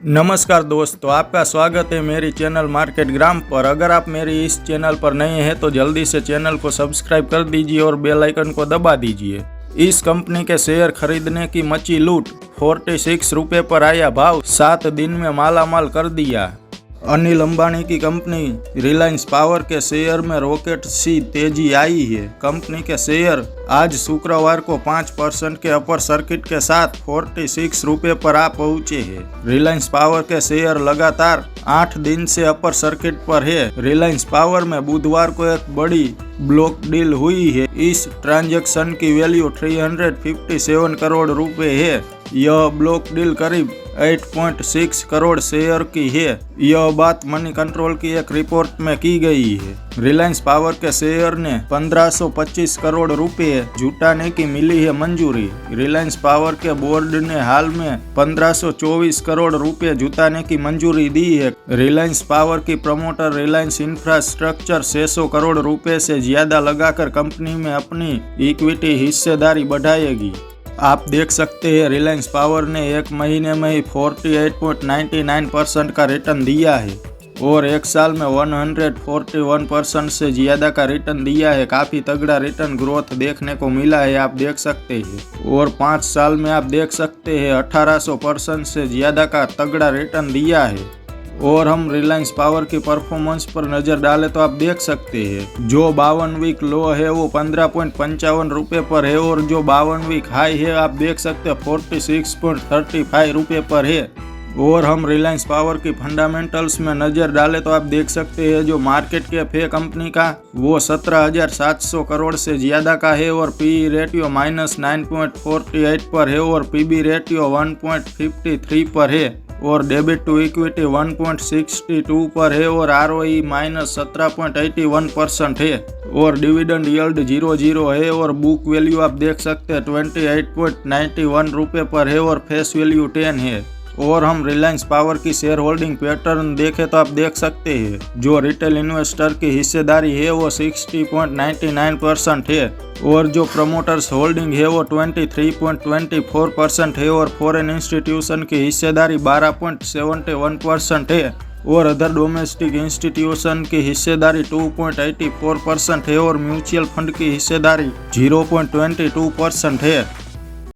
नमस्कार दोस्तों, आपका स्वागत है मेरी चैनल मार्केट ग्राम पर। अगर आप मेरी इस चैनल पर नए हैं तो जल्दी से चैनल को सब्सक्राइब कर दीजिए और बेल आइकन को दबा दीजिए। इस कंपनी के शेयर खरीदने की मची लूट, 46 रुपये पर आया भाव, 7 दिन में मालामाल कर दिया। अनिल अंबानी की कंपनी रिलायंस पावर के शेयर में रॉकेट सी तेजी आई है। कंपनी के शेयर आज शुक्रवार को 5% के अपर सर्किट के साथ 46 रुपये पर आ पहुंचे हैं। रिलायंस पावर के शेयर लगातार 8 दिन से अपर सर्किट पर है। रिलायंस पावर में बुधवार को एक बड़ी ब्लॉक डील हुई है। इस ट्रांजैक्शन की वैल्यू 357 करोड़ रुपए है। यह ब्लॉक डील करीब 8.6 करोड़ शेयर की है। यह बात मनी कंट्रोल की एक रिपोर्ट में की गई है। रिलायंस पावर के शेयर ने 1525 करोड़ रुपए जुटाने की मिली है मंजूरी। रिलायंस पावर के बोर्ड ने हाल में 1524 करोड़ रुपए जुटाने की मंजूरी दी है। रिलायंस पावर की प्रमोटर रिलायंस इंफ्रास्ट्रक्चर 600 करोड़ रुपए से ज्यादा लगाकर कंपनी में अपनी इक्विटी हिस्सेदारी बढ़ाएगी। आप देख सकते हैं रिलायंस पावर ने एक महीने में ही 48.99% का रिटर्न दिया है और एक साल में 141% से ज़्यादा का रिटर्न दिया है। काफ़ी तगड़ा रिटर्न ग्रोथ देखने को मिला है, आप देख सकते हैं। और 5 साल में आप देख सकते हैं 1800% से ज़्यादा का तगड़ा रिटर्न दिया है। और हम रिलायंस पावर की परफॉर्मेंस पर नज़र डालें तो आप देख सकते हैं जो 52 वीक लो है वो 15.55 रुपये पर है और जो 52 वीक हाई है आप देख सकते हैं 46.35 रुपये पर है। और हम रिलायंस पावर की फंडामेंटल्स में नज़र डालें तो आप देख सकते हैं जो मार्केट कैप है कंपनी का वो 17,700 करोड़ से ज़्यादा का है और पी रेटियो -9.48 पर है और पीबी रेटियो 1.53 पर है और डेबिट टू इक्विटी 1.62 पर है और आरओई -17.81% है और डिविडेंड यील्ड 0.0 है और बुक वैल्यू आप देख सकते हैं 28.91 रुपये पर है और फेस वैल्यू 10 है। और हम रिलायंस पावर की शेयर होल्डिंग पैटर्न देखें तो आप देख सकते हैं जो रिटेल इन्वेस्टर की हिस्सेदारी है वो 60.99% है और जो प्रमोटर्स होल्डिंग है वो 23.24% है और फॉरेन इंस्टीट्यूशन की हिस्सेदारी 12.71% है और अदर डोमेस्टिक इंस्टीट्यूशन की हिस्सेदारी 2.84% है और म्यूचुअल फंड की हिस्सेदारी 0.22% है।